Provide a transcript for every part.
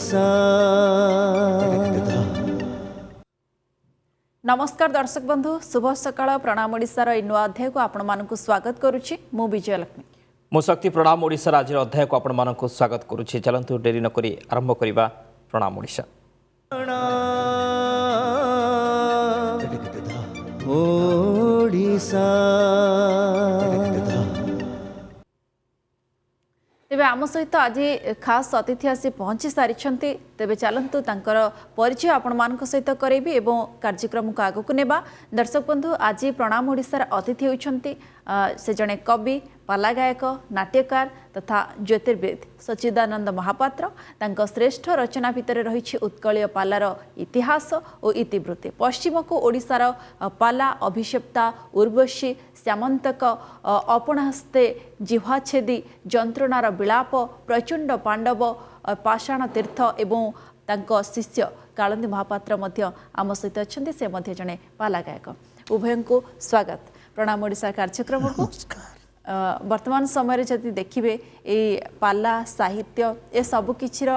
ओडिशा। नमस्कार दर्शक बंधु, शुभ सकाळ। प्रणाम ओडिशार ए नुआ अध्याय को आपण मानकु स्वागत करुछि। मु विजय लक्ष्मी। मु शक्ति प्रणाम ओडिशा आज अध्याय को आपण मानकु स्वागत करुछि। चलंतु डेरी नकरी आरंभ करिबा। प्रणाम ओडिशा। ओडिशा तेबे आम सहित आज खास अतिथि आसी पहुंची सारी। तेबे चलंतु तांकर परिचय आपण मानक सहित करेबी एवं कार्यक्रम को आगु को नेबा। दर्शक बंधु, आज प्रणाम ओडिशार अतिथि होइछंती से जने कवि, पाला गायक, नाट्यकार तथा ज्योतिर्विद सच्चिदानंद महापात्र। तांको श्रेष्ठ रचना भितर रही उत्कलीय पालार इतिहास और इतिवृत्ति। पश्चिम को ओडिशार पाला, अभिषेप्ता, उर्वशी, श्यामंतक, अपनाहस्ते, जिह्वाछेदी, जंत्रणार विलाप, प्रचंड पांडव, पाषाण तीर्थ एवं तांको शिष्य कालंदी महापात्र मध्य आम सहित अच्छे। से मध्य जने पाला गायक। उभय को स्वागत प्रणाम ओडिशा कार्यक्रम को। वर्तमान समय जदि देखिए ये पाला साहित्य ए सबु किछिर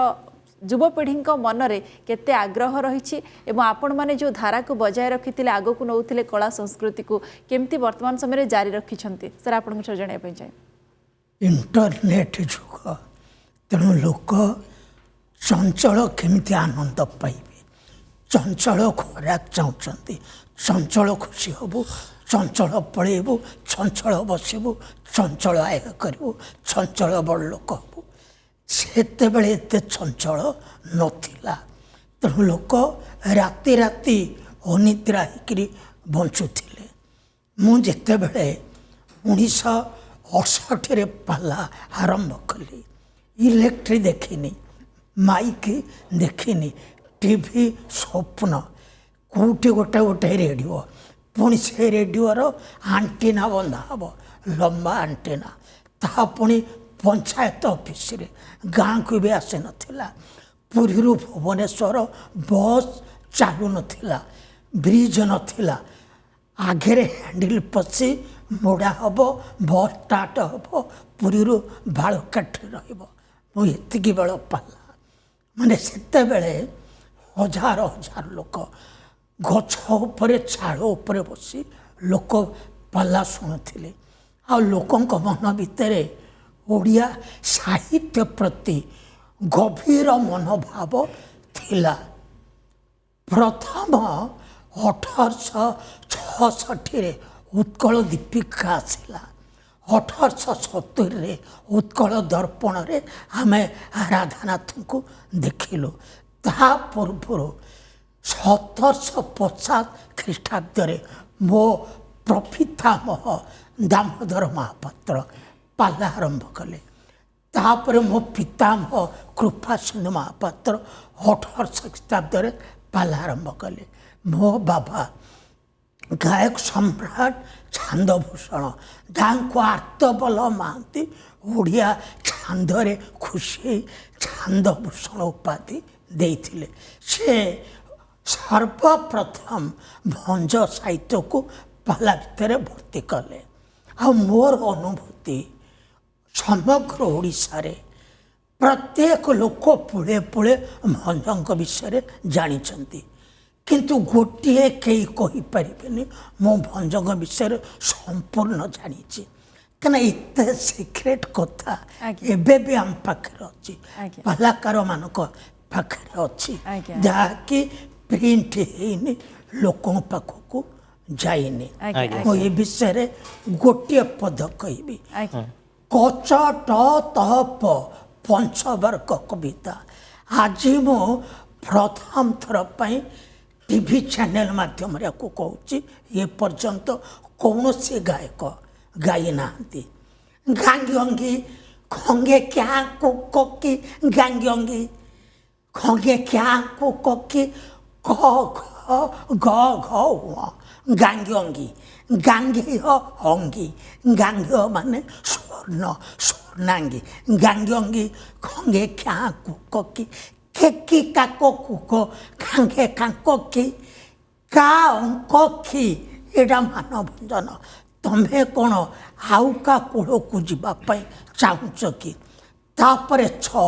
युवपीढ़ी मनरे केते आग्रह रही आपण माने जो धारा को बजाय रखी आगो को नौथिले कला संस्कृति को केमती वर्तमान समय जारी रखिछंती सर आपण को जणाय पय जाय। इंटरनेट जुग तेणु लोक चंचल केमिति आनंद पाइबे, चंचल खोराक चाहते, चंचल खुशी हबु, चंचल पड़ेबू, चंचल बसबू, चंचल आय करू, चंचल बड़ लोक हबू। सेते बेले एते चंचल नथिला। तेणु लोक राति राति अनिद्रा होकरी बंचुथिले। मु जेते बेले 1968 रे पाला आरंभ कली, इलेक्ट्री देखिनी, माइक देखिनी, टीवी स्वप्न, कोटी गोटे गोटे रेडियो, पुणी से रेडियोर आंटीना बंधा हम, लंबा आंटीना, ता पुणी पंचायत ऑफिस रे गाँ को भी आसी नाला। पुरी भुवनेश्वर बस चालू नाला, ब्रिज नाला, आगे हैंडल पशि मोड़ा हम, बस स्टार्ट हम, पुरी बालकाठ रही बेल पाला माने सेते बेले हजार हजार लोक गछ उपरे छाड़ उपरे बसी लोक पाला शुणुले। आ लोकंक मन भितर ओडिया साहित्य प्रति गभीर मनोभाव थिला। प्रथम 1866 उत्कल दीपिका आसला। 1870 उत्कल दर्पण रे आमे राधानाथ को देखिलु। ता पूर्व 1750 ख्रीष्टाब्द मो प्रपितामह दामोदर महापात्र पाला आरंभ कले। तापर मो पितामह कृपा सिंधु महापात्र 1800 ख्रीष्टाब्द पाला आरंभ कले। मो बाबा गायक सम्राट छांदभूषण जहाँ आर्तबल महांती ओडिया छांदरे खुशी छांदभूषण उपाधि देइथिले। से सर्वप्रथम भंज साहित्य को पाला भितर भर्ती कले। आ मोर अनुभूति समग्र ओडिशा रे प्रत्येक लोक पुले पुले भंजक विषय जानिछंती, किंतु गोटे कई कही परिबेनी मो भंजक विषय संपूर्ण जानिछि। कना इते सिक्रेट कथा एबे भी हम पाखरे अछि, पालाकार मानक पाखरे अछि, जहाँकि प्रिंट हेनी लोकों पाखक जाइनी। मो ए विषय गोटे पद कहबी। कचट तप पंचवर्ग कविता आज मो प्रथम थर पाई टीवी चैनल माध्यम रे को कहूँ ये पर्यंत कौन से गायक गाई नांती। गांगी खंगे क्या कोकी गांगी खंगे क्या कोकी क ग घ गांगी गांगी अंगी गांगी माने स्वर्ण स्वर्णांगी गांगी खंगे क्या कोकी केकी काको कुको खांगे काको की का अंक की एडा मानव भंजन। तुम्हें कौन आउ का कूल को जावाई चाहूच कि तापर 6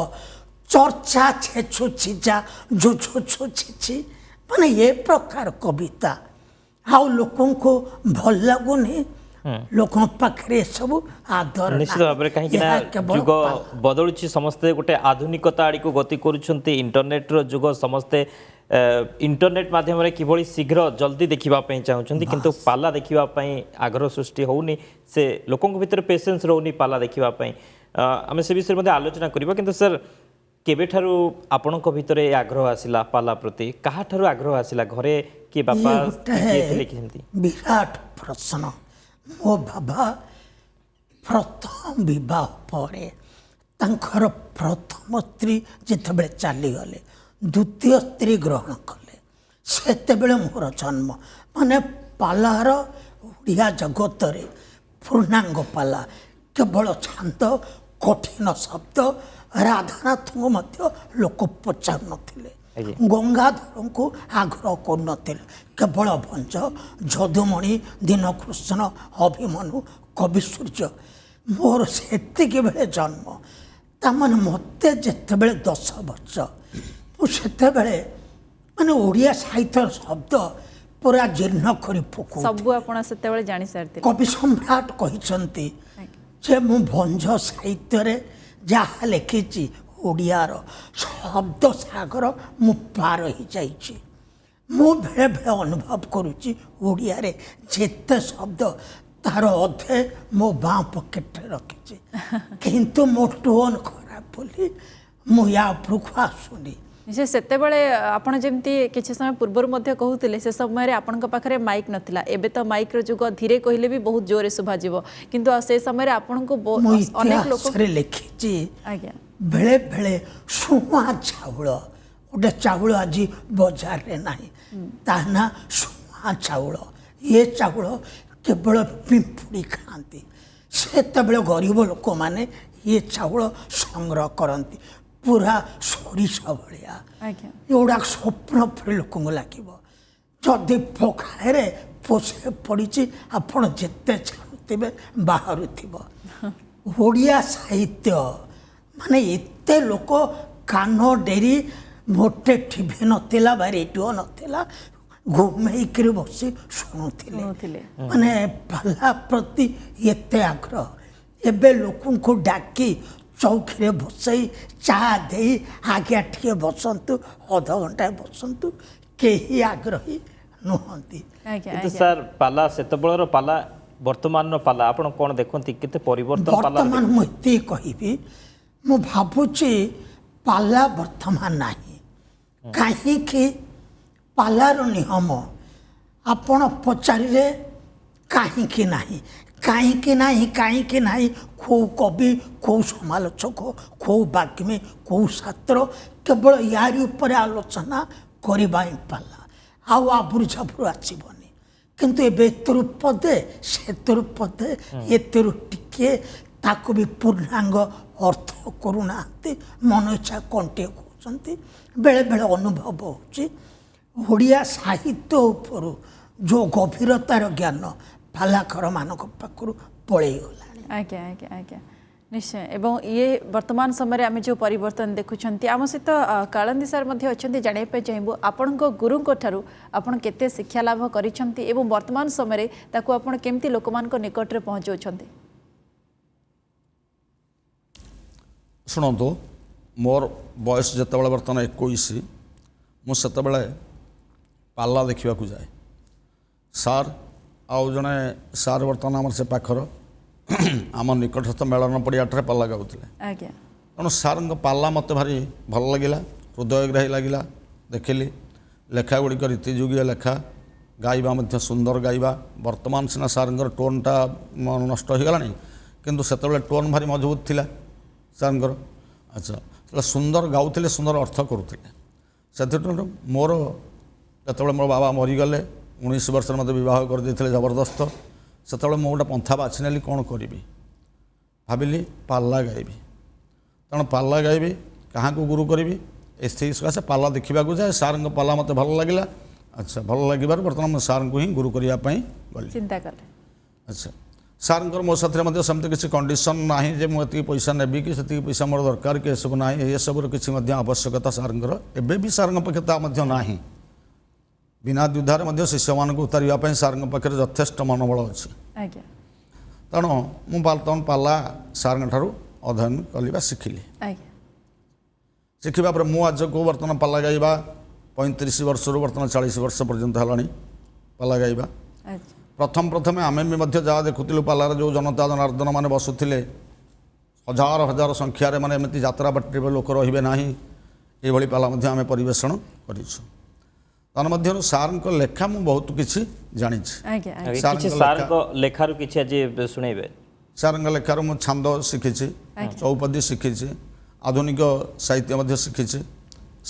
चर्चा छेछु छिजा जो छो छो छिछि माने ये प्रकार कविता आउ लोकों को भल लगुनि लोकों पाखरे सब आदर निश्चित भाव में कहीं जुग बदलुची समस्ते गोटे आधुनिकता आड़ को गति करुँच इंटरनेट रो जुग समस्ते इंटरनेट माध्यम किभली शीघ्र जल्दी देखा चाहूँगी किंतु पाला देखापी आग्रह सृष्टि होनी से लोकों भीतर पेसेंस रोनी पाला देखापी आम से विषय में आलोचना करवा किंतु सर केबेठारु आपणक भितर आग्रह आसिला पाला प्रति काहाठारु आग्रह आसिला घरे किए बापा विराट प्रश्न मो बाबा प्रथम विवाह परे तांकर प्रथम स्त्री जितेबले चलीगले द्वितीय स्त्री ग्रहण कले सेतेबले मोर जन्म माने पालार ओडिया जगत रे पूर्णांग पाला केवल छांद कठिन शब्द राधानाथ को लोक पचार नथिले गंगाधर को आग्रह कर केवल भंज जदुमणि दीनकृष्ण अभिमनु कवि सूर्य मोर सेतिक बेले जन्म ताମାନେ मते जेतेबेले 10 वर्ष मुझे माने ओडिया साहित्य शब्द पूरा जीर्ण करी पकौ सब आपण सेतेबेले जानि सारते कवि सम्राट कहिसंती जे मु भंज साहित्य रे जहाँ लिखी ओडियार शब्द सागर मु पार हो जाइए मु बेले बेले अनुभव करुच्ची ओडिया रे जेते शब्द तार अधे मो बाँ पकेट रखी किंतु मो टोन खराब बोली मु या उपरको आसुनी जे सेतेबेले आपण जेमती किछि समय पूर्वर मध्ये कहूतिले से समय रे आपनक पाखरे माइक नथिला एबे तो माइक रो जुग धीरे कहले भी बहुत जोरे सुभा जीवो किंतु से समय रे आपनक अनेक लोक रे लिखिची आज्ञा बेले बेले सुहा चाउल गोटे चाउल आज बाजार रे नाही ताना सुहा चाउल ये चाउल केवल पिंपुड़ी खाती सेतेबेले गरीब लोक माने ये चाउल संग्रह करती पूरा सोरिष भाया एगुड़ा स्वप्न फिर लोक लगे जदि पखाड़े पोषे पड़ी आपड़ जिते छाणुवे बाहर ओडिया साहित्य माने एते लोक कान डेरी मोटे टीवी नथिला बा रेडियो नथिला घुमेक बसी शुणुले माने पाला प्रति एते आग्रह एबे लोकों को डाकी चौकी बसई चा दे आगे टे बसतु अध घंटा बसतु कहीं आग्रही नुहति सर पाला सेतबेलर पाला वर्तमान पाला आपण कौन देखते केते परिवर्तन वर्तमान मुझे कहबी मु भावुची पाला वर्तमान नाही कहीं पालार नियम आपण पचारे कहीं नाही कहीं नाही खो कवि खो समालोचक खो बाग्मी खो छात्र केवल यारी उपर आलोचना करवा पाला आउ आबुरी झाबुर आसबनी किंतु एतर पदे सेतर पदे एतर टिके ताको भी पूर्णांग अर्थ करूना मन इच्छा कंटे कहते बेले बेले अनुभव होड़िया साहित्य उपर जो गभीरतार ज्ञान पालाकर मानक पाखु पलि गला आज्ञा आज्ञा आज्ञा निश्चय एवं ये वर्तमान समय आम जो परिवर्तन देखुं आम सहित कालंदी सार अच्छा जानापी चाहबू आपण गुरुंक ठारू आपण केते शिक्षा लाभ करिसेंती एवं वर्तमान समय ताकू आपण केमती लोकमान निकट रे पहुँचाउछंती शुणु मोर बयस जिते बर्तमान 21 मुझे पाला देखा जाए सार आउ जड़े सार बर्तमान आम से पाखर आम निकटस्थ मेलन पड़ियाटे पाला गाँव तेणु सार पाला मत भारी भल लगे हृदयग्राही लगे देखिली लेखा गुड़िक रीतिजुगिया लेखा गाइबा सुंदर गाइबा वर्तमान सीना सार टोनटा नष्ट हो गलानी किंतु सेतबेले टोन भारी मजबूत थिला सार अच्छा सुंदर गाँव सुंदर अर्थ करुले से मोर जो मोर बाबा मरीगले 19 वर्ष मत बह कर जबरदस्त से मुझे गोटे पंथा बाछी कौन करी भाविली पाला गायबी तेणु पाला गायबी क्या गुरु करी एथि सकाशे पाला देखा जाए सार पाला मत भल लगे अच्छा भल लगे बर्तमान सार को ही गुरु करने गली चिंता कर अच्छा ସାର୍ଙ୍କର ମୋ ସାଥିରେ ମଧ୍ୟ ସେମିତି କିଛି କଣ୍ଡିସନ୍ ନାହିଁ ଯେ ମୁଁ ଏତିକି ପଇସା ନେବି କି ସେତିକି ପଇସା ମୋର ଦରକାର କି ଏସବୁ ନାହିଁ, ଏସବୁର କିଛି ମଧ୍ୟ ଆବଶ୍ୟକତା ସାର୍ଙ୍କର ଏବେ ବି ସାର୍ଙ୍କ ପାଖରେ ତା ମଧ୍ୟ ନାହିଁ। ବିନା ଦ୍ୱିଧାରେ ମଧ୍ୟ ଶିଷ୍ୟମାନଙ୍କୁ ଉତାରିବା ପାଇଁ ସାର୍ଙ୍କ ପାଖରେ ଯଥେଷ୍ଟ ମନୋବଳ ଅଛି। ଆଜ୍ଞା ତେଣୁ ମୁଁ ବର୍ତ୍ତମାନ ପାଲା ସାର୍ଙ୍କ ଠାରୁ ଅଧ୍ୟୟନ କଲି ବା ଶିଖିଲି। ଆଜ୍ଞା ଶିଖିବା ପରେ ମୁଁ ଆଜକୁ ବର୍ତ୍ତମାନ ପାଲା ଗାଇବା 35 ବର୍ଷରୁ ବର୍ତ୍ତମାନ 40 ବର୍ଷ ପର୍ଯ୍ୟନ୍ତ ହେଲାଣି ପାଲା ଗାଇବା। ଆଚ୍ଛା ପ୍ରଥମେ ଆମେ ବି ମଧ୍ୟ ଯାହା ଦେଖୁଥିଲୁ ପାଲାରେ ଯେଉଁ ଜନତା ଜନାର୍ଦ୍ଦନ ମାନେ ବସୁଥିଲେ ହଜାର ହଜାର ସଂଖ୍ୟାରେ, ମାନେ ଏମିତି ଯାତ୍ରା ପାର୍ଟିରେ ଲୋକ ରହିବେ ନାହିଁ, ଏଇଭଳି ପାଲା ମଧ୍ୟ ଆମେ ପରିବେଷଣ କରିଛୁ। ତାର ମଧ୍ୟରୁ ସାର୍ଙ୍କ ଲେଖା ମୁଁ ବହୁତ କିଛି ଜାଣିଛି। ଆଜ୍ଞା ଆଜ୍ଞା କିଛି ସାର୍ଙ୍କ ଲେଖାରୁ କିଛି ଆଜି ଶୁଣେଇବେ। ସାର୍ଙ୍କ ଲେଖାରୁ ମୁଁ ଛାନ୍ଦ ଶିଖିଛି, ଚୌପଦୀ ଶିଖିଛି, ଆଧୁନିକ ସାହିତ୍ୟ ମଧ୍ୟ ଶିଖିଛି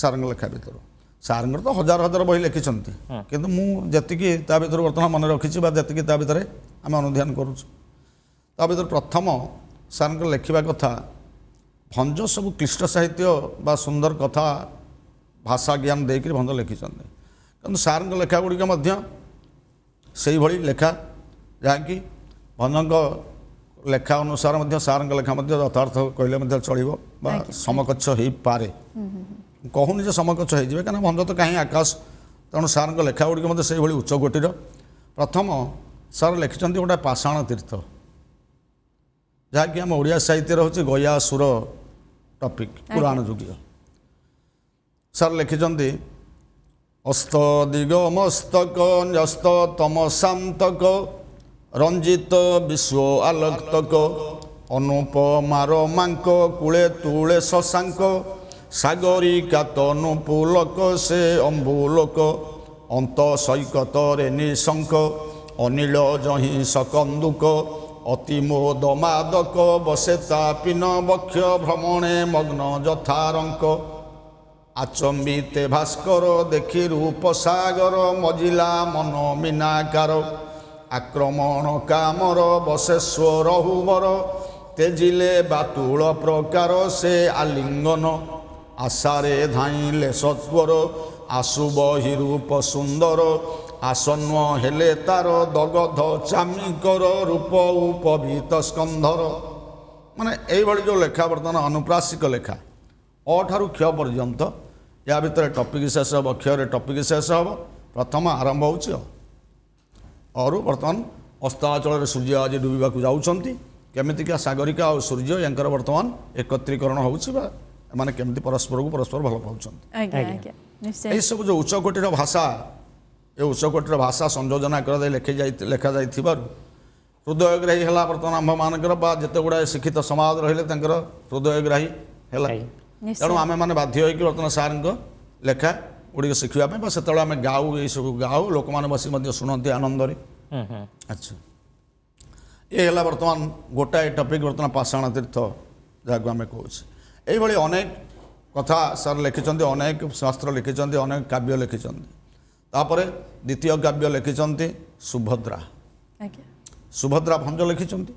ସାର୍ଙ୍କ ଲେଖା ଭିତରୁ। ସାର୍ଙ୍କର ତ ହଜାର ହଜାର ବହି ଲେଖିଛନ୍ତି, କିନ୍ତୁ ମୁଁ ଯେତିକି ତା ଭିତରୁ ବର୍ତ୍ତମାନ ମନେ ରଖିଛି ବା ଯେତିକି ତା ଭିତରେ ଆମେ ଅନୁଧ୍ୟାନ କରୁଛୁ, ତା ଭିତରୁ ପ୍ରଥମ ସାର୍ଙ୍କ ଲେଖିବା କଥା ଭଞ୍ଜ ସବୁ କ୍ଲିଷ୍ଟ ସାହିତ୍ୟ ବା ସୁନ୍ଦର କଥା ଭାଷା ଜ୍ଞାନ ଦେଇକରି ଭଞ୍ଜ ଲେଖିଛନ୍ତି। କିନ୍ତୁ ସାର୍ଙ୍କ ଲେଖା ଗୁଡ଼ିକ ମଧ୍ୟ ସେଇଭଳି ଲେଖା ଯାହାକି ଭଞ୍ଜଙ୍କ ଲେଖା ଅନୁସାରେ ମଧ୍ୟ ସାର୍ଙ୍କ ଲେଖା ମଧ୍ୟ ଯଥାର୍ଥ କହିଲେ ମଧ୍ୟ ଚଳିବ ବା ସମକକ୍ଷ ହେଇପାରେ। କହୁନି ଯେ ସମକକ୍ଷ ହେଇଯିବେ, କାରଣ ଭଞ୍ଜ ତ କାହିଁ ଆକାଶ। ତେଣୁ ସାର୍ଙ୍କ ଲେଖା ଗୁଡ଼ିକ ମଧ୍ୟ ସେଇଭଳି ଉଚ୍ଚ କୋଟିର। ପ୍ରଥମ ସାର୍ ଲେଖିଛନ୍ତି ଗୋଟେ ପାଷାଣ ତୀର୍ଥ, ଯାହାକି ଆମ ଓଡ଼ିଆ ସାହିତ୍ୟରେ ହେଉଛି ଗୟାସୁର ଟପିକ୍, ପୁରାଣ ଯୁଗୀୟ। ସାର୍ ଲେଖିଛନ୍ତି ଅସ୍ତ ଦିଗ ମସ୍ତକ ନ୍ୟସ୍ତ ତମଶାନ୍ତକ ରଞ୍ଜିତ ବିଶ୍ୱ ଆଲୋକ୍ତକ ଅନୁପମାର ମାଙ୍କ କୂଳେ ତୁଳେ ଶଶାଙ୍କ ସାଗରିକା ତନୁ ପୁଲକ ସେ ଅମ୍ବୁଲୋକ ଅନ୍ତ ସୈକତରେ ନିଶଙ୍କ ଅନିଳ ଜହିଁ सकन्दुକ ଅତିମୋଦ ମାଦକ ବସେ ତାପିନ ବକ୍ଷ ଭ୍ରମଣେ ମଗ୍ନ ଯଥାରଙ୍କ ଆଚମ୍ବିତେ ଭାସ୍କର ଦେଖି ରୂପ ସାଗର ମଜିଲା ମନ ମିନାକାର ଆକ୍ରମଣ କାମର ବସେଶ୍ୱର ହୁବର ତେଜିଲେ ବାତୁଳ ପ୍ରକାର ସେ ଆଲିଙ୍ଗନ ଆଶାରେ ଧାଇଁଲେ ସତ୍ୱର ଆଶୁବ ରୂପ ସୁନ୍ଦର ଆସନ୍ନ ହେଲେ ତାର ଦଗଧ ଚାମିକର ରୂପ ଉପବିତ ସ୍କନ୍ଧର। ମାନେ ଏଇଭଳି ଯେଉଁ ଲେଖା ବର୍ତ୍ତମାନ ଅନୁପ୍ରାସିକ ଲେଖା ଅ ଠାରୁ କ୍ଷ ପର୍ଯ୍ୟନ୍ତ, ୟା ଭିତରେ ଟପିକ୍ ଶେଷ ହେବ, କ୍ଷରେ ଟପିକ୍ ଶେଷ ହେବ। ପ୍ରଥମ ଆରମ୍ଭ ହେଉଛି ଅରୁ ବର୍ତ୍ତମାନ ଅସ୍ତାଚଳରେ ସୂର୍ଯ୍ୟ ଆଜି ଡୁବିବାକୁ ଯାଉଛନ୍ତି, କେମିତିକା ସାଗରିକା ଆଉ ସୂର୍ଯ୍ୟ ୟାଙ୍କର ବର୍ତ୍ତମାନ ଏକତ୍ରୀକରଣ ହେଉଛି ବା ଏମାନେ କେମିତି ପରସ୍ପର ଭଲ ପାଉଛନ୍ତି। ଆଜ୍ଞା ଆଜ୍ଞା ନିଶ୍ଚୟ ଏହିସବୁ ଯେଉଁ ଉଚ୍ଚକୋଟୀର ଭାଷା, ଏ ଉଚ୍ଚକୋଟୀର ଭାଷା ସଂଯୋଜନା କରାଯାଇ ଲେଖାଯାଇଥିବାରୁ ହୃଦୟଗ୍ରାହୀ ହେଲା ବର୍ତ୍ତମାନ ଆମ୍ଭମାନଙ୍କର, ବା ଯେତେ ଗୁଡ଼ାଏ ଶିକ୍ଷିତ ସମାଜ ରହିଲେ ତାଙ୍କର ହୃଦୟଗ୍ରାହୀ ହେଲା। ତେଣୁ ଆମେମାନେ ବାଧ୍ୟ ହୋଇକି ବର୍ତ୍ତମାନ ସାର୍ଙ୍କ ଲେଖା ଗୁଡ଼ିକ ଶିଖିବା ପାଇଁ, ବା ସେତେବେଳେ ଆମେ ଗାଉ, ଏଇସବୁ ଗାଉ, ଲୋକମାନେ ବସି ମଧ୍ୟ ଶୁଣନ୍ତି ଆନନ୍ଦରେ। ଆଚ୍ଛା, ଏ ହେଲା ବର୍ତ୍ତମାନ ଗୋଟାଏ ଟପିକ୍, ବର୍ତ୍ତମାନ ପାଷାଣ ତୀର୍ଥ ଯାହାକୁ ଆମେ କହୁଛେ। ଏଇଭଳି ଅନେକ କଥା ସାର୍ ଲେଖିଛନ୍ତି, ଅନେକ ଶାସ୍ତ୍ର ଲେଖିଛନ୍ତି, ଅନେକ କାବ୍ୟ ଲେଖିଛନ୍ତି। ତାପରେ ଦ୍ୱିତୀୟ କାବ୍ୟ ଲେଖିଛନ୍ତି ସୁଭଦ୍ରା। ଆଜ୍ଞା ସୁଭଦ୍ରା ଭଞ୍ଜ ଲେଖିଛନ୍ତି।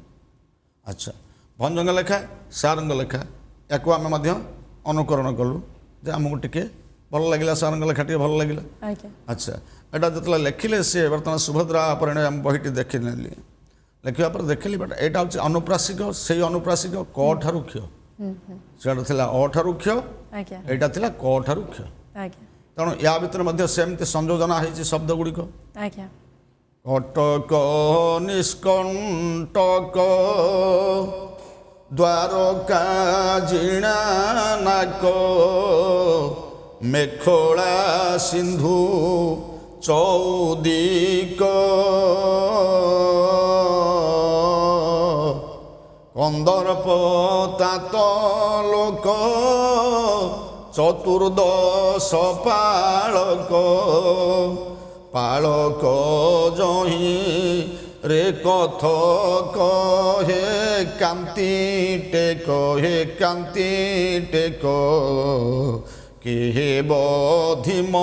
ଆଚ୍ଛା, ଭଞ୍ଜଙ୍କ ଲେଖା, ସାର୍ଙ୍କ ଲେଖା, ୟାକୁ ଆମେ ମଧ୍ୟ ଅନୁକରଣ କଲୁ ଯେ ଆମକୁ ଟିକେ ଭଲ ଲାଗିଲା, ସାର୍ଙ୍କ ଲେଖା ଟିକେ ଭଲ ଲାଗିଲା। ଆଜ୍ଞା ଆଚ୍ଛା, ଏଇଟା ଯେତେବେଳେ ଲେଖିଲେ ସିଏ ବର୍ତ୍ତମାନ ସୁଭଦ୍ରା ପରିଣୟ ଆମ ବହିଟି ଦେଖିନେଲି, ଲେଖିବା ପରେ ଦେଖିଲି ବଟ୍ ଏଇଟା ହେଉଛି ଅନୁପ୍ରାସିକ, ସେଇ ଅନୁପ୍ରାସିକ କ ଠାରୁ କ୍ଷ, ସେଇଟା ଥିଲା ଅ ଠାରୁ କ୍ଷ, ଆଜ୍ଞା ଏଇଟା ଥିଲା କ ଠାରୁ କ୍ଷ। ଆଜ୍ଞା ତେଣୁ ୟା ଭିତରେ ମଧ୍ୟ ସେମିତି ସଂଯୋଜନା ହେଇଛି ଶବ୍ଦ ଗୁଡ଼ିକ। ଆଜ୍ଞା କଟକ ନିଷ୍କଣ୍ଟକ ଦ୍ୱାରକା ଜିଣା ନାକ ମେଖଳା ସିନ୍ଧୁ ଚୌଦିକ କନ୍ଦର୍ପ ତାତ ଲୋକ ଚତୁର୍ଦ୍ଦଶ ପାଳକ ପାଳକ ଜହିଁ ରେ କଥକ ହେ କାନ୍ତି ଟେକ হে কান্তি টেক কেহে বধিম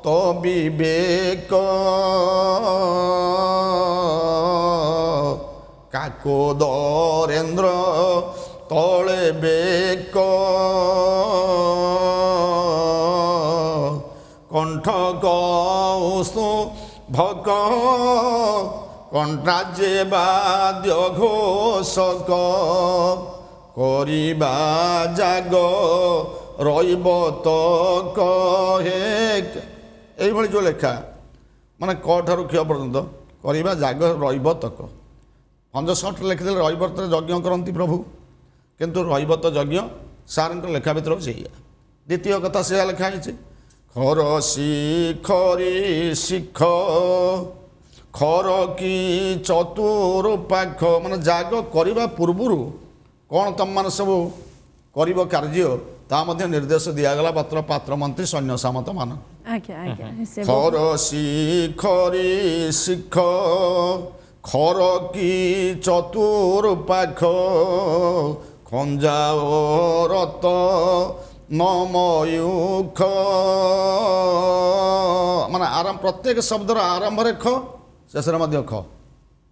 তো বিবেক কাকোদরেন্দ্র তলে বেক কণ্ঠ কৌস্তু ভক କଣ୍ଟା ଯେ ବାଦ୍ୟ ଘୋଷକ କରିବା ଜାଗ ରହିବ ତ କହେ এইଭଳି ଯେଉଁ ଲେଖା ମାନେ କ ଠାରୁ କ୍ଷୟ ପର୍ଯ୍ୟନ୍ତ କରିବା ଜାଗ ରହିବ ତକ 65 ଲେଖିଦେଲେ ରହିବ ତ ଯଜ୍ଞ କରନ୍ତି ପ୍ରଭୁ କିନ୍ତୁ ରହିବ ତ ଯଜ୍ଞ ସାରଙ୍କ ଲେଖା ଭିତରେ ସେଇଆ ଦ୍ୱିତୀୟ କଥା ସେଇଆ ଲେଖା ହେଇଛି ଖର ଶିଖରି ଶିଖ ଖର କି ଚତୁର ପାଖ ମାନେ ଜାଗ କରିବା ପୂର୍ବରୁ କ'ଣ ତମମାନେ ସବୁ କରିବ କାର୍ଯ୍ୟ ତା ମଧ୍ୟ ନିର୍ଦ୍ଦେଶ ଦିଆଗଲା ପାତ୍ର ମନ୍ତ୍ରୀ ସୈନ୍ୟ ସାମନ୍ତ ମାନ ଆଜ୍ଞା ଆଜ୍ଞା ସେ ଖର ଶିଖରି ଶିଖ ଖର କି ଚତୁର ପାଖ ଖଞ୍ଜା ଓ ରତ ନମୟୁଖ ମାନେ ଆରମ୍ଭ ପ୍ରତ୍ୟେକ ଶବ୍ଦର ଆରମ୍ଭରେ ଖ ଶେଷରେ ମଧ୍ୟ ଖ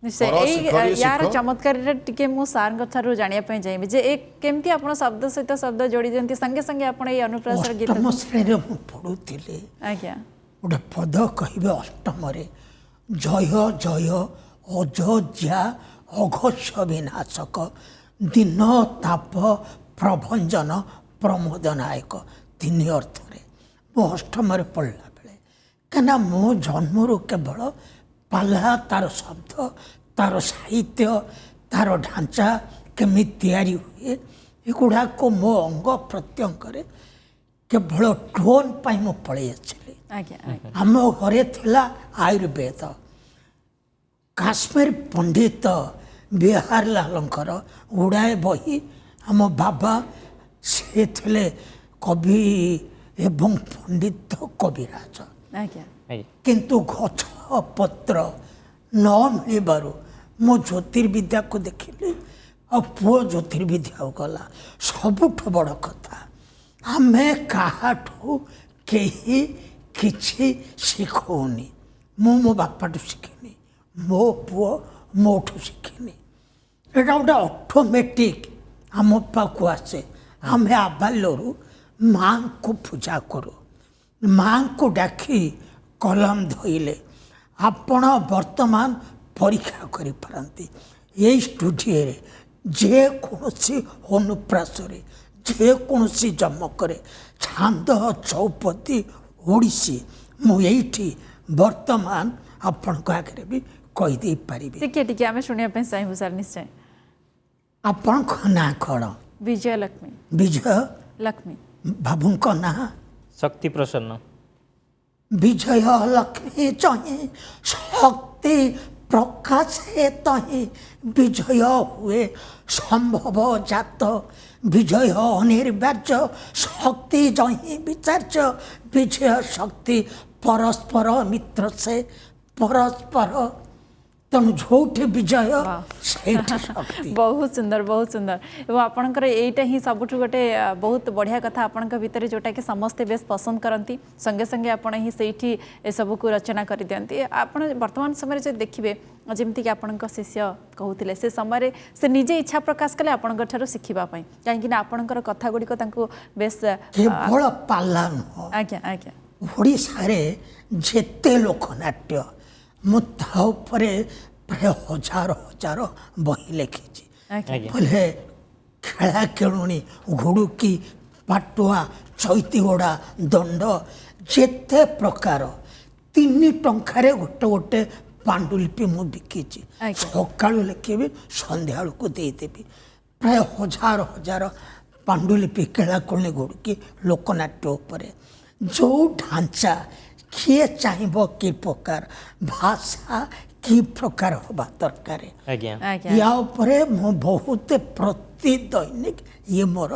ନିଶ୍ଚୟ ଏଇ ୟାର ଚମତ୍କାରରେ ଟିକେ ମୁଁ ସାର୍ଙ୍କ ଠାରୁ ଜାଣିବା ପାଇଁ ଚାହିଁବି ଯେ ଏ କେମିତି ଆପଣ ଶବ୍ଦ ସହିତ ଶବ୍ଦ ଯୋଡ଼ି ଦିଅନ୍ତି ସାଙ୍ଗେ ସାଙ୍ଗେ ଆପଣ ଏଇ ଅନୁପ୍ରାସର ଗୀତ ଅଷ୍ଟମ ଶ୍ରେଣୀରେ ମୁଁ ପଢ଼ୁଥିଲି ଆଜ୍ଞା ଗୋଟେ ପଦ କହିବେ ଅଷ୍ଟମରେ ଜୟ ଜୟ ଅଯୋଧ୍ୟା ଅଘୋଷ ବିନାଶକ ଦିନ ତାପ ପ୍ରଭଞ୍ଜନ ପ୍ରମୋଦ ନାୟକ 3 ଅର୍ଥରେ ମୁଁ ଅଷ୍ଟମରେ ପଢ଼ିଲା ବେଳେ କାହିଁକିନା ମୋ ଜନ୍ମରୁ କେବଳ ପାଲା ତାର ଶବ୍ଦ ତାର ସାହିତ୍ୟ ତାର ଢାଞ୍ଚା କେମିତି ତିଆରି ହୁଏ ଏଗୁଡ଼ାକ ମୋ ଅଙ୍ଗ ପ୍ରତ୍ୟଙ୍ଗରେ କେବଳ ଟୋନ୍ ପାଇଁ ମୁଁ ପଳେଇ ଆସିଲି ଆଜ୍ଞା ଆଜ୍ଞା ଆମ ଘରେ ଥିଲା ଆୟୁର୍ବେଦ କାଶ୍ମୀର ପଣ୍ଡିତ ବିହାର ଲାଲଙ୍କର ଗୁଡ଼ାଏ ବହି ଆମ ବାବା ସେ ଥିଲେ କବି ଏବଂ ପଣ୍ଡିତ କବିରାଜ ଆଜ୍ଞା କିନ୍ତୁ ଗଛ ପତ୍ର ନ ମିଳିବାରୁ ମୁଁ ଜ୍ୟୋତିର୍ବିଦ୍ୟାକୁ ଦେଖିଲି ଆଉ ପୁଅ ଜ୍ୟୋତିର୍ବିଦ୍ୟାକୁ ଗଲା ସବୁଠୁ ବଡ଼ କଥା ଆମେ କାହାଠୁ କେହି କିଛି ଶିଖଉନି ମୁଁ ମୋ ବାପାଠୁ ଶିଖିନି ମୋ ପୁଅ ମୋଠୁ ଶିଖିନି ଏଇଟା ଗୋଟେ ଅଟୋମେଟିକ୍ ଆମ ପାଖକୁ ଆସେ ଆମେ ଆବାଲ୍ୟରୁ ମାଆଙ୍କୁ ପୂଜା କରୁ ମାଆଙ୍କୁ ଡାକି କଲମ ଧୋଇଲେ ଆପଣ ବର୍ତ୍ତମାନ ପରୀକ୍ଷା କରିପାରନ୍ତି ଏଇ ଷ୍ଟୁଡ଼ିଓରେ ଯେକୌଣସି ଅନୁପ୍ରାସରେ ଯେକୌଣସି ଜମକରେ ଛାନ୍ଦ ଚୌପଦୀ ଓଡ଼ିଶୀ ମୁଁ ଏଇଠି ବର୍ତ୍ତମାନ ଆପଣଙ୍କ ଆଗରେ ବି କହିଦେଇପାରିବି ଟିକେ ଟିକେ ଆମେ ଶୁଣିବା ପାଇଁ ଚାହିଁବୁ ସାର୍ ନିଶ୍ଚୟ ଆପଣଙ୍କ ନାଁ କ'ଣ ବିଜୟଲକ୍ଷ୍ମୀ ବିଜୟ ଲକ୍ଷ୍ମୀ ବାବୁଙ୍କ ନାଁ ଶକ୍ତି ପ୍ରସନ୍ନ ବିଜୟ ଲକ୍ଷ୍ମୀ ଚହିଁ ଶକ୍ତି ପ୍ରକାଶେ ତହିଁ ବିଜୟ ହୁଏ ସମ୍ଭବ ଜାତ ବିଜୟ ଅନିର୍ବାର୍ଯ୍ୟ ଶକ୍ତି ଜହିଁ ବିଚାର୍ଯ୍ୟ ବିଜୟ ଶକ୍ତି ପରସ୍ପର ମିତ୍ର ସେ ପରସ୍ପର ତେଣୁ ଯୋଉଠି ବିଜୟ ସେଇଠି ଶକ୍ତି ବହୁତ ସୁନ୍ଦର ଏବଂ ଆପଣଙ୍କର ଏଇଟା ହିଁ ସବୁଠୁ ଗୋଟେ ବହୁତ ବଢ଼ିଆ କଥା ଆପଣଙ୍କ ଭିତରେ ଯୋଉଟାକି ସମସ୍ତେ ବେଶ ପସନ୍ଦ କରନ୍ତି ସଙ୍ଗେ ସଙ୍ଗେ ଆପଣ ହିଁ ସେଇଠି ଏସବୁକୁ ରଚନା କରିଦିଅନ୍ତି ଆପଣ ବର୍ତ୍ତମାନ ସମୟରେ ଯଦି ଦେଖିବେ ଯେମିତିକି ଆପଣଙ୍କ ଶିଷ୍ୟ କହୁଥିଲେ ସେ ସମୟରେ ସେ ନିଜେ ଇଚ୍ଛା ପ୍ରକାଶ କଲେ ଆପଣଙ୍କ ଠାରୁ ଶିଖିବା ପାଇଁ କାହିଁକିନା ଆପଣଙ୍କର କଥା ଗୁଡ଼ିକ ତାଙ୍କୁ ବେଶ କେବଳ ପାଲା ନୁହଁ ଆଜ୍ଞା ଆଜ୍ଞା ଓଡ଼ିଶାରେ ଯେତେ ଲୋକନାଟ୍ୟ ମୁଁ ତା ଉପରେ ପ୍ରାୟ ହଜାର ହଜାର ବହି ଲେଖିଛି ବୋଲେ ଖେଳା ଖେଳୁଣି ଘୁଡ଼ୁକି ପାଟୁଆ ଚୈତିଗୋଡ଼ା ଦଣ୍ଡ ଯେତେ ପ୍ରକାର 3 ଟଙ୍କାରେ ଗୋଟେ ପାଣ୍ଡୁଲିପି ମୁଁ ବିକିଛି ସକାଳୁ ଲେଖିବି ସନ୍ଧ୍ୟାବେଳକୁ ଦେଇଦେବି ପ୍ରାୟ ହଜାର ହଜାର ପାଣ୍ଡୁଲିପି ଖେଳା ଖେଳୁଣି ଘୁଡ଼ୁକି ଲୋକନାଟ୍ୟ ଉପରେ ଯେଉଁ ଢାଞ୍ଚା କିଏ ଚାହିଁବ କି ପ୍ରକାର ଭାଷା କି ପ୍ରକାର ହେବା ଦରକାର ୟା ଉପରେ ମୁଁ ବହୁତ ପ୍ରତି ଦୈନିକ ଇଏ ମୋର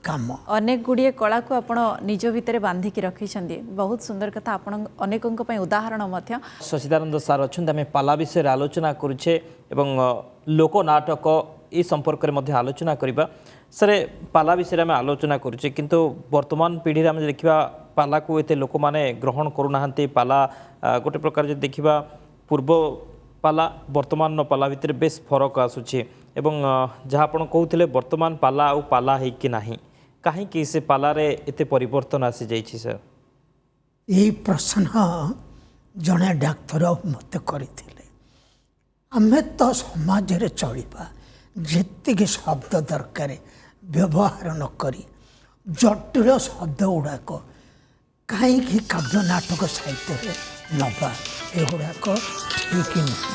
କାମ ଅନେକ ଗୁଡ଼ିଏ କଳାକୁ ଆପଣ ନିଜ ଭିତରେ ବାନ୍ଧିକି ରଖିଛନ୍ତି ବହୁତ ସୁନ୍ଦର କଥା ଆପଣ ଅନେକଙ୍କ ପାଇଁ ଉଦାହରଣ ମଧ୍ୟ ଶଶିଦାନନ୍ଦ ସାର୍ ଅଛନ୍ତି ଆମେ ପାଲା ବିଷୟରେ ଆଲୋଚନା କରୁଛେ ଏବଂ ଲୋକନାଟକ ଏ ସମ୍ପର୍କରେ ମଧ୍ୟ ଆଲୋଚନା କରିବା ସାର୍ ପାଲା ବିଷୟରେ ଆମେ ଆଲୋଚନା କରୁଛେ କିନ୍ତୁ ବର୍ତ୍ତମାନ ପିଢ଼ିରେ ଆମେ ଦେଖିବା ପାଲାକୁ ଏତେ ଲୋକମାନେ ଗ୍ରହଣ କରୁନାହାନ୍ତି ପାଲା ଗୋଟେ ପ୍ରକାର ଯଦି ଦେଖିବା ପୂର୍ବ ପାଲା ବର୍ତ୍ତମାନର ପାଲା ଭିତରେ ବେଶ ଫରକ ଆସୁଛି ଏବଂ ଯାହା ଆପଣ କହୁଥିଲେ ବର୍ତ୍ତମାନ ପାଲା ଆଉ ପାଲା ହେଇକି ନାହିଁ କାହିଁକି ସେ ପାଲାରେ ଏତେ ପରିବର୍ତ୍ତନ ଆସିଯାଇଛି ସାର୍ ଏହି ପ୍ରଶ୍ନ ଜଣେ ଡାକ୍ତର ମୋତେ କରିଥିଲେ आमे तो समाज रे चलिबा जेतिक शब्द दरकार व्यवहार न करी जटिल शब्द गुड़ाक कहीं काव्य नाटक साहित्य नवा एगुड़ाक ठीक नुहे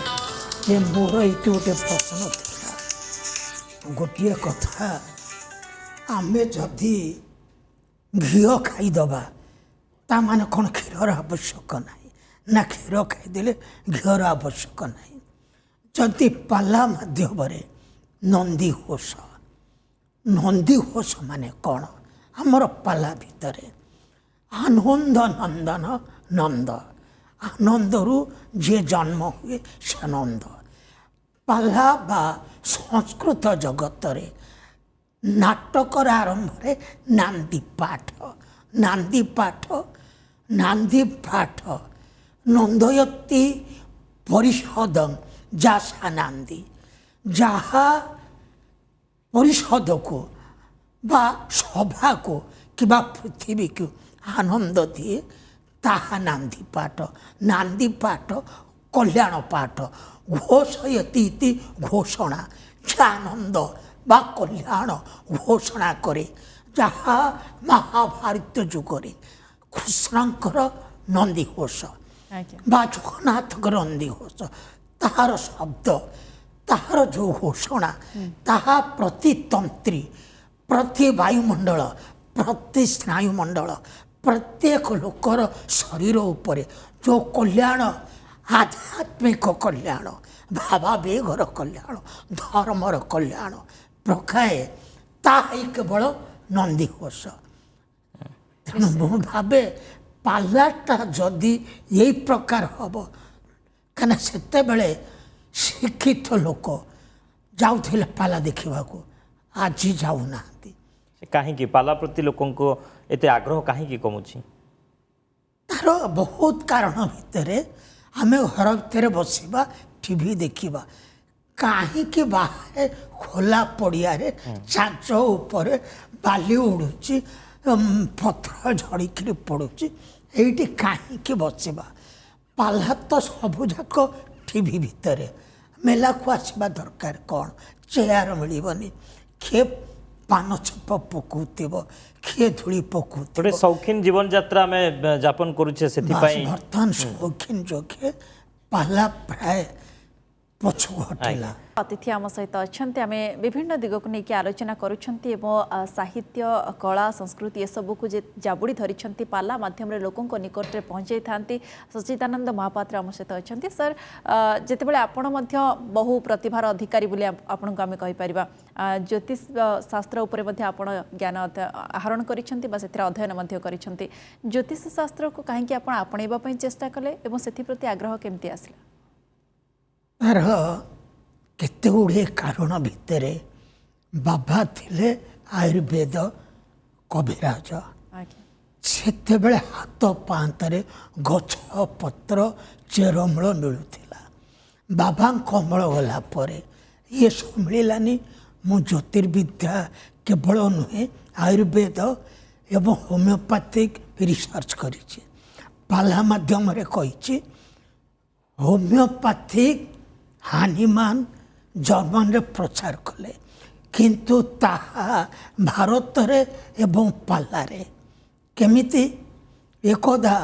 जे मोर ये गोटे प्रश्न था गोटे कथा आमे जदि घी खाईदबा ता माने कौन क्षीर आवश्यक नहीं ना क्षीर खाईदे घीर आवश्यक नहीं जदि पाला माध्यम नंदी होश माने कौन आमर पाला भितर आनंद नंदन नंद आनंदरू जे जन्म हुए से नंद पाला बा संस्कृत जगत रे नाटकर आरंभ नांदी पाठ नंदयती परिषदम जासा नांदी जहा परिषद को बा सभा को कि पृथ्वी को आनंद दिए ताहा नांदी पाठ कल्याण पाठ घोषयती घोषणा आनंद बा कल्याण घोषणा करे जहा महाभारत जुगरे कृष्णकर नंदीघोष बा जगन्नाथकर नंदीघोष ताहार शब्द ताहार जो घोषणा ताहा प्रति तंत्री प्रति वायुमंडल प्रति स्नायुमंडल प्रत्येक लोकर शरीर उपरे जो कल्याण आध्यात्मिक कल्याण भावावेगर कल्याण धर्मर कल्याण प्रकाए ताही केवल नंदीघोष तेणु मु भावे पालाटा जदि यही प्रकार हम कहीं सेते बेले शिक्षित लोक जाऊले पाला देखा आज जाऊना कहीं पाला प्रति लोकों को एते आग्रह कहीं कमुची तार बहुत कारण भितर आम घर भितर बसवा टीवी देखा कहीं बाहर खोला पड़िया चाच उपर बाली उड़ुची पथर झड़िकी पड़ुची ये कहीं बसवा पाला तो सबुजाक टीवी भितर मेला को आसवा दरकार कौन चेयर मिलनी किए पान छप पकाउव किए धूली पकाउव शौकीन जीवन यात्रा में जापन करुचे बर्तमान शौकीन जोगे पाला प्राय पछू हटेला अतिथि आम सहित अच्छा आम विभिन्न दिग को लेकिन आलोचना करुँच साहित्य कला संस्कृति ये सब को जाबुड़ी धरी पाला माध्यम लोकों निकट में पहुँचाई था सच्चिदानंद महापात्र आम सहित अच्छा सर जितेबाला आपण बहु प्रतिभार अधिकारी बोली आपन को आम कहीपर ज्योतिष शास्त्र उपर आपण ज्ञान आहरण कर अध्ययन कर ज्योतिष शास्त्र को कहीं आपणा चेष्टा कले से आग्रह केमती आसला तार केते गुड़े कारण भितर बाबा थिले आयुर्वेद कविराज सेते बेले हाथ पांतरे गछ पत्र चेरमूल मिलूला बाबा कमल गला परे ये सब मिलानी मु ज्योतिर्विद्या केवल नुहे आयुर्वेद एवं होमियोपैथिक रिसर्च करी पाला माध्यम कही होमियोपैथिक हानिमान जर्मन रे प्रचार कले किंतु ताहा भारत रे एवं पाला रे केमिति एकदा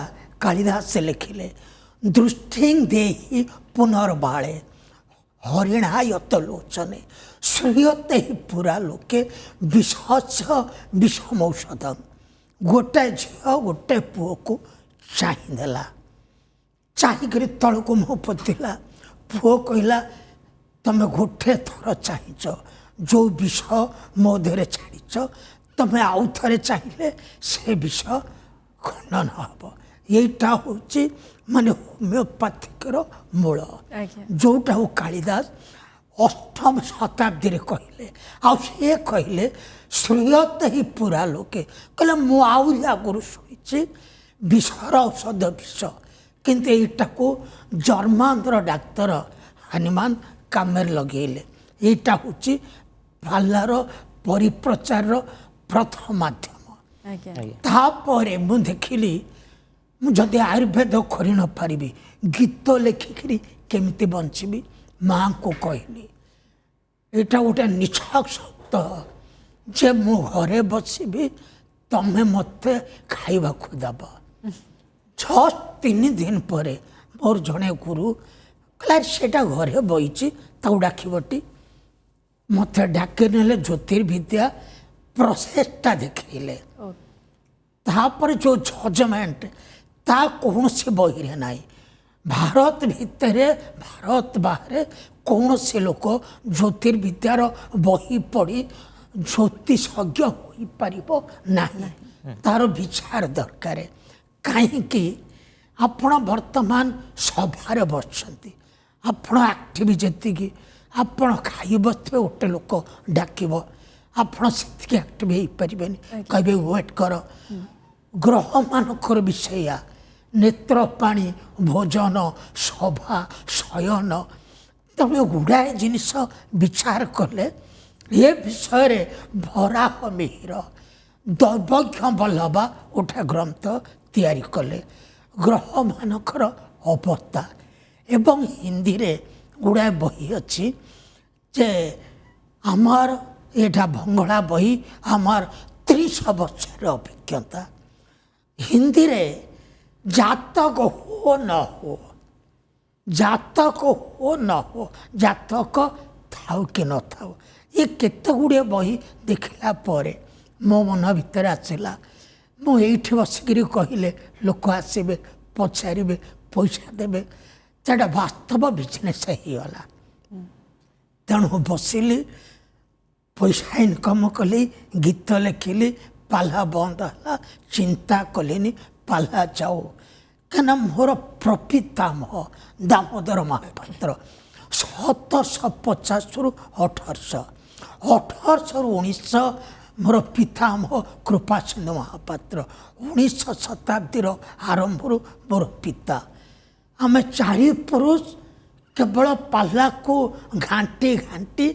कालिदास लिखिले दृष्टि देहि पुनर्बाळे हरिणायत लोचने श्रूयते ही पूरा लोके विषच विषमौषधम गोटे झील गोटे पुओ को चाहिदेला चाहिक तलक मुह पोतिला पुओ कहला तमें गोटे थर चाहच जो विष मो देह छाड़ तमें आउ थे चाहिए से विष खंडन हम यहीटा हूँ माने होमियोपैथिक मूल जोटा हूँ कालिदास अष्टम शताब्दी कहले आए कहले श्रूयते ही पूरा लोके कहले मु आहरी आगुरी शुणी विषर औषध विष किंतु यहीटा को जर्मन डाक्तर हनुमान कामेर लगेले यहीटा हूँ पालार परिप्रचार प्रथम माध्यम तापर मु देखिली मुझे आयुर्वेद कर न पारि गीत लेखिकी केमिति बंचबी माँ को कहली एटा गोटे निछक सत्य जे मु घरे बसबी तमें मत खाइबा दब। जस्ट 3 दिन पर मोर जड़े गुरु कहला सेटा घरे बईची ताऊ डाकबटी मत डाके नेले ज्योतिर्विद्या प्रोसेसटा देखले तापर जो जजमेंट ता कौन से बही ना भारत भितर भारत बाहर कौन से लोक ज्योतिर्विद्यार बही पढ़ी ज्योतिषज्ञ हो पार ना तार विचार दरकार कहीं आपण वर्तमान सभार बसती आपण एक्टिव जी आपण खाई बसवे गोटे लोक डाक आपण से एक्टिव हो पारे कहे वेट कर ग्रह मानकर विषय नेत्र पानी भोजन सभा शयन तेणु गुड़ाए जिनिस विचार कले ये विषय भराह मिहिर दैवज्ञ बल्लभा गोटे ग्रंथ तैयारी कले ग्रह मानकर अवस्था एवं हिंदी रे गुड़ाए बही अच्छी जे आमार एटा भंगड़ा बही आमार 30 वर्षर अभिज्ञता हिंदी रे जातक हो न हो जातक हो न हो जातक थाउ कि न थाउ ये केते गुड़े बही देखला परे मो मन भीतर आसला मुझे बसिक कहले लोक आसबे पचारे पैसा देवे सेटा वास्तव बिजनेस होगला तेणु बसिली पैसा इनकम कली गीत लिखिली पाला बंद है चिंता कलिनी पाला जाओ क्या मोर प्रपितामह दामोदर महापात्र 1750 रु 1800 रु 1900 मोर पितामह कृपा सिंधु महापात्र 19 शताब्दीर आरंभ मोर पिता आम 4 पुरुष केवल पाला को घांटी घांटी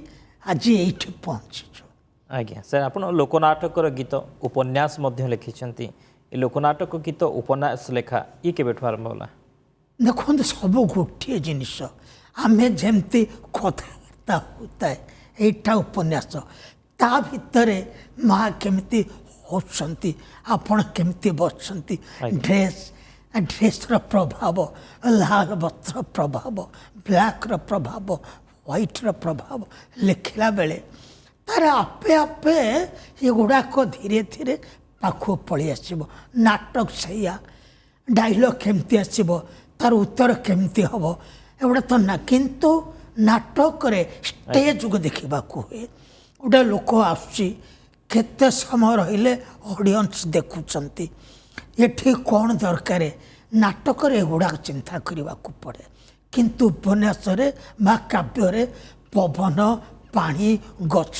आज ये पहुँचीचु। आज्ञा सर आप लोकनाटकर गीत उपन्यास लिखिं लोकनाटक गीत उपन्यास लेखा ये केबेठु आरंभ होला देखो सब गोटे जिनिस आम जमती कथबार्ता होता है यहाँ उपन्यास ता भितर माँ केमती होती आपण केमती बसती ड्रेस प्रभाव लाल वस्त्र प्रभाव ब्लैक प्रभाव व्हाइट प्रभाव लिखला बेले तार आपे आपे ये गुड़ाक धीरे धीरे पाखु पलि आसब नाटक सैया डायलॉग केमती आसब तार उत्तर केमती हम एगुड़ा तो ना किंतु नाटक स्टेज को देखा हुए गोटे लोक आसते समय रहिले ऑडियंस देखुंट ये कौन दरकार नाटक एगुड़ा चिंता करने को पड़े किंतु उपन्यास बा काव्य पवन पानी गछ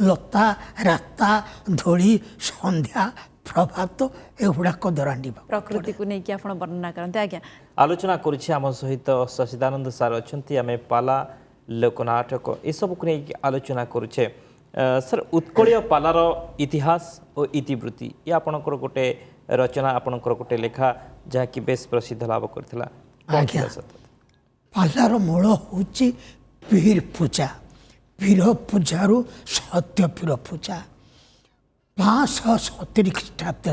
लता राता धूली संध्या प्रभात एगुड़ाक दराणी प्रकृति को नहीं आप वर्णना करते आज्ञा आलोचना करुच्छे आम सहित शशिदानंद सार अच्छा आम पाला लोकनाटक ये सब को नहीं आलोचना करुच्छे सर उत्कलीय पालार इतिहास और इतिवृत्ति ये आपणकर गोटे रचना आपणकर गोटे लेखा जहाँकि बेस प्रसिद्ध लाभ करथिला पालार मूल हूँ पीर पूजा पीर पूजार सत्य पीर पूजा 570 ख्रीष्टाब्द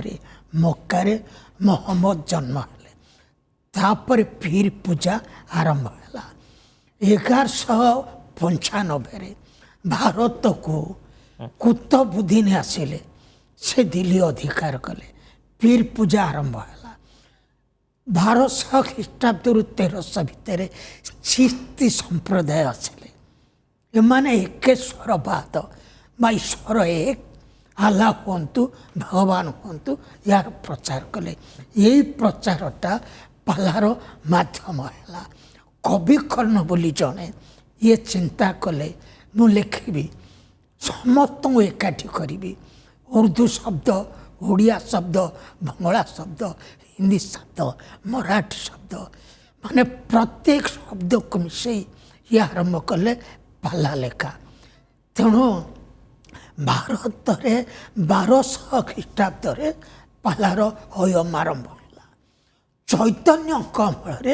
मक्कार मोहम्मद जन्म हेले तापर पीर पूजा आरंभ है 1195 भारत को कुतुबुद्दीन आसिले से दिल्ली अधिकार कले पीर पूजा आरंभ है 1200 ख्रीष्टाब्द 1300 भितर चिश्ती संप्रदाय आसिले एमाने एकेश्वरवाद बा ईश्वर एक आल्लाह हूँ भगवान हूँ यार प्रचार कले यही प्रचारटा पालार माध्यम है कवि कर्ण बोली जड़े ये चिंता कले मु लिखी समस्त एकाठी करी उर्दू शब्द ओडिया शब्द बंगला शब्द हिंदी शब्द मराठी शब्द माने प्रत्येक शब्द को मिसई ये आरंभ कले पाला लेखा तेणु भारत रे 1200 ख्रीष्टाब्द पालार अयम आरंभ है चैतन्य कमल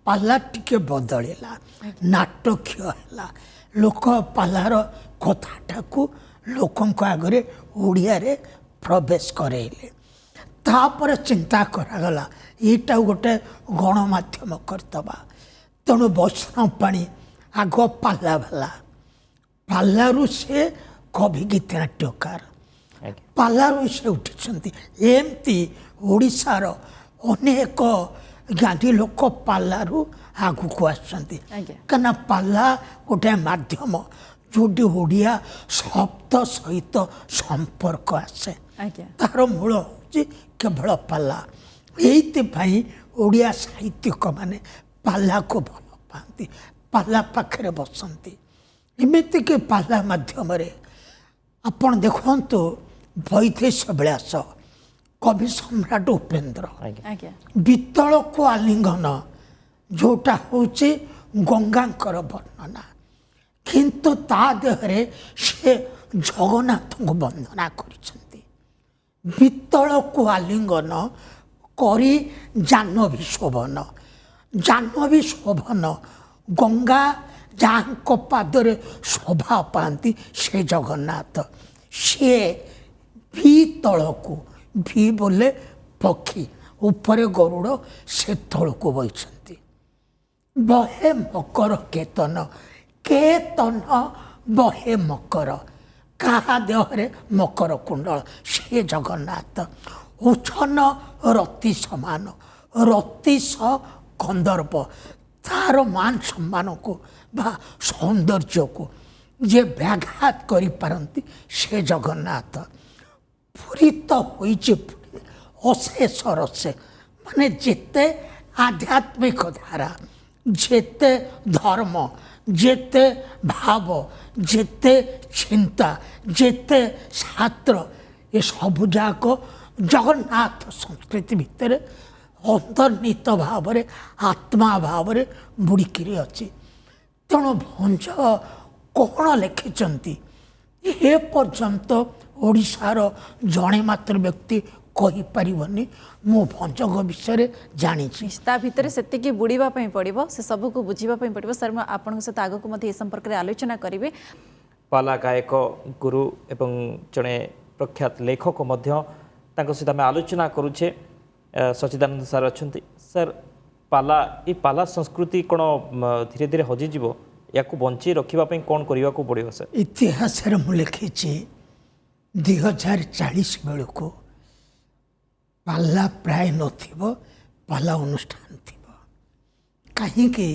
पाला टिके बदलिला नाटकीय है लोक पालार कथाटा को लोकों आगे ओडिया रे प्रवेश करेले तापर चिंता करागला यटा गोटे गणमाध्यम करदबा तेणु वैष्णव पाणी आग पाला भाला पालारू से कवि गीत नाट्यकार पालारू से उठी एमती ओडिशार अनेक ज्ञानी लोक पालारू आगू आसुँच कहीं पाला गोटे माध्यम जोटी ओडिया शब्द सहित संपर्क आसे तार मूल हूँ केवल पाला ये ओडिया साहित्यिक माने पाला को भल पाती पाला पाखे बसती एमती कि पाला माध्यम आपण देखु वैदेश विलास कवि सम्राट उपेन्द्र वितल को आलिंगन जोटा हूँ गंगांकर वर्णना किंतु ता देहरे से जगन्नाथ को वंदना करिसेंती वितल को आलिंगन करी जाह्नवी शोभन गंगा जहाँ पादरे शोभा पाती से जगन्नाथ सी भी तल को भी बोले पक्षी ऊपर गरुड़ से तल को बही बहे मकर केतन बहे मकर क्या देहरे मकर कुंडल से जगन्नाथ उछन रति समान रतीश कंदर्प तार मान सम्मान को बा सौंदर्य को जे व्याघात करि पारंती से जगन्नाथ पूरित होइचे अशेष रसे माने जेते आध्यात्मिक धारा जेते धर्म जेते भाव जेते चिंता जेते शास्त्र ये सब जाक जगन्नाथ संस्कृति भितर अंतर्निहित भाव आत्मा भाव बुड़िकी अच्छी तेणु भंज कौन लिखिंट ए पर्यंत ओडिशार जड़े मात्र व्यक्ति कहीपरनि मो भंजक विषय जानी भितर से बुड़ापी पड़ो से सब को बुझापी पड़ो सर मैं आपन सहित आगक मध्य संपर्क में आलोचना करेंगे पाला गायक गुरु एवं जड़े प्रख्यात लेखक सहित आम आलोचना करुचे सच्चिदानंद सर अच्छा सर पाला ये पाला संस्कृति कौन धीरे धीरे हजिज या बंची रखापी कौन करने को पड़ो सर इतिहास मुझे लिखी 2040 बेलू को पाला प्राय नथिबो पाला अनुष्ठान थिबो कहीं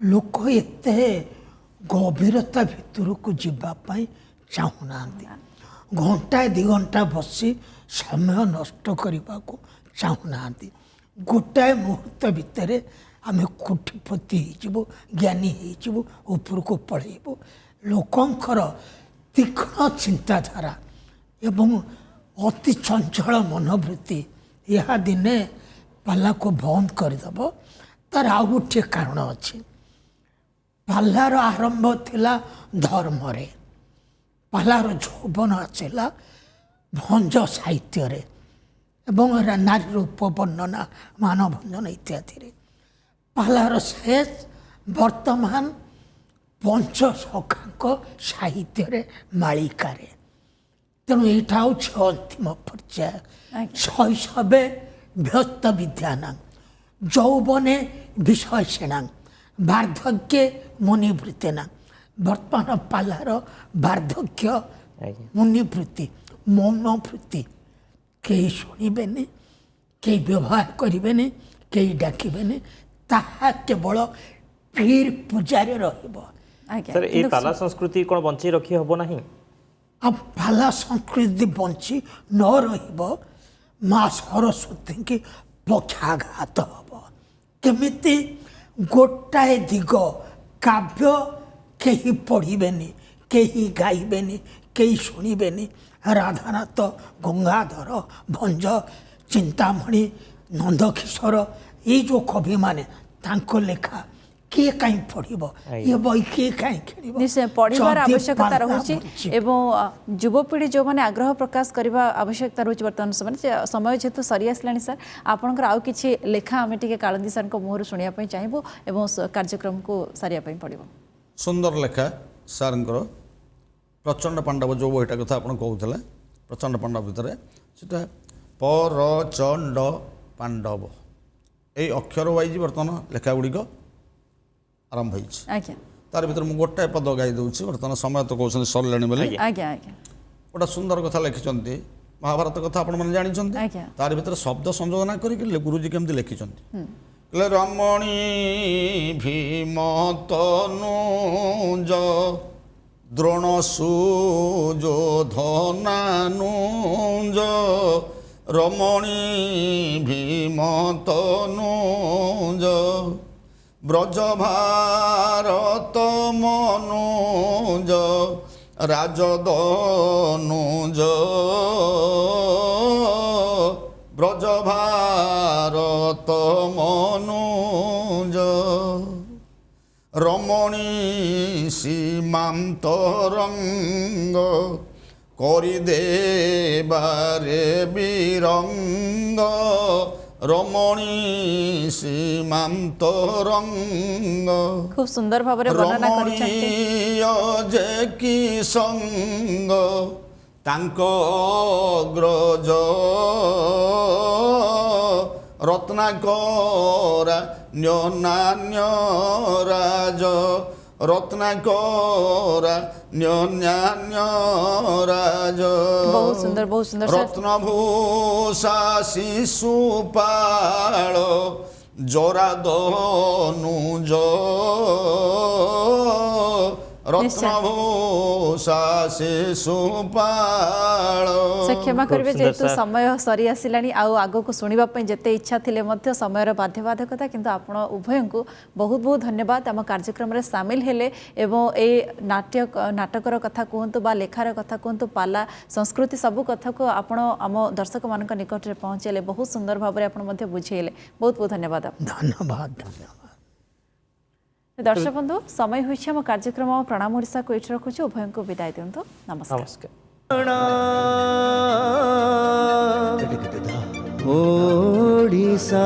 लोक एते गभीरता भितर को जीवाई चाहूना घंटा 2 घंटा बसी समय नष्ट करने को चाहूना गोटाए मुहूर्त भितर आम कोटिपति हो ज्ञानी हो ऊपर को पढ़ेबू लोकंर तीक्ष्ण चिंताधारा एवं अति चंचल मनोवृत्ति यह दिने पाला को बंद करदेव तार आउ गोटे कारण अच्छी पालार आरंभ थिला धर्म रे पालार यौवन आसला भंज साहित्य रे एवं नारी रूप वर्णना मानभंजन इत्यादि पालार शेष वर्तमान पंच सखा साहित्य रे मालिका रे तेणु यहाँ हूँ अंतिम पर्याय शैशवे व्यस्त विद्याना यौवने विषय सेना वार्धक्य मुनिवृत्तिना वर्तमान पालार वार्धक्य मुनिवृत्ति मौनवृत्ति कई शुणवे कई व्यवहार करें कई डाकबे ताहा केवल पीर पूजारे सर ये पाला संस्कृति कौन बंची रखी हम ना अब पाला संस्कृति बंची न रही माँ सरस्वती की पक्षाघात हम केमिति गोटाए दिग काव्य कहीं पढ़िबेनी कहीं गाइबेनी कहीं शुणिबेनी राधानाथ गंगाधर भंज चिंतामणि नंदकिशोर ये जो कवि माने तांको लेखा किए कहीं पढ़िबो ये बही किए कहीं खेलिबो निश्चय पढ़िबार जदि आवश्यकता पाला रहुछि बुझिबो। एवं युवपीढ़ी जो माने आग्रह प्रकाश करबा आवश्यकता रहुछि वर्तमान समय जेतु सरी आसलानी सर आपनकर आउ किछि लेखा आमे टिके कालंदी सर को मुहर सुनिया पई चाहिबो एवं कार्यक्रम को सारिया पई पड़िबो सुंदर लेखा सारंकर प्रचंड पांडव जो बहीटा कथा आप कहते प्रचंड पांडव भितर सेटा परचंड पांडव यही अक्षर वाइज बर्तमान लेखा गुड़िक आरंभ होती आज्ञा तार भर मुझे गोटाए पद गाई दूसरी बर्तमान समय तो कहते सरले बोले आज्ञा आज्ञा गोटा सुंदर कथा लिखिं महाभारत कथा आपण मैंने जानते आज्ञा तार भर शब्द संयोजन करके गुरुजी केमती लिखिं रमणी भीम तनुज द्रोण सुयोधनानुज रमणी भीम तनुज ब्रज भारत मनुज राजदनुज ब्रज भारत मनुज रमणी सीमांतरंग करिदेबारे बिरंग रमणी सीमांतरंग खूब सुंदर भाବରେ वर्णना କରିଛନ୍ତି रमणीय जे कि संग तांक अग्रज रत्नाकरा न्योन्यान्य राज रत्नाकरा न्योन्यान्य राज बहुत सुंदर सर रत्नभूषा शिशुपाल जरादनुज रत्नभूषा शिशुपाल से क्षमा करेंगे सुंदर जेहेतु सर। समय सरी आसिलानी आग को शुणा जिते इच्छा थिले मध्य समयर बाध्यबाधकता किंतु आपण उभय को बहुत बहुत धन्यवाद आम कार्यक्रम रे सामिल हेले एवं ए नाटकर कथा कहतु बा लेखार कथा कहतु पाला संस्कृति सबू कथा को आपण आम दर्शक मान निकट में पहुँचेले बहुत सुंदर भाव में आपड़ बुझेले बहुत बहुत धन्यवाद धन्यवाद धन्यवाद दर्शक बंधु समय होइछ आम कार्यक्रम प्रणाम ओडिशा को एठी रखुछु उभय को विदाय दियंतु नमस्कार नमस्कार ओडिशा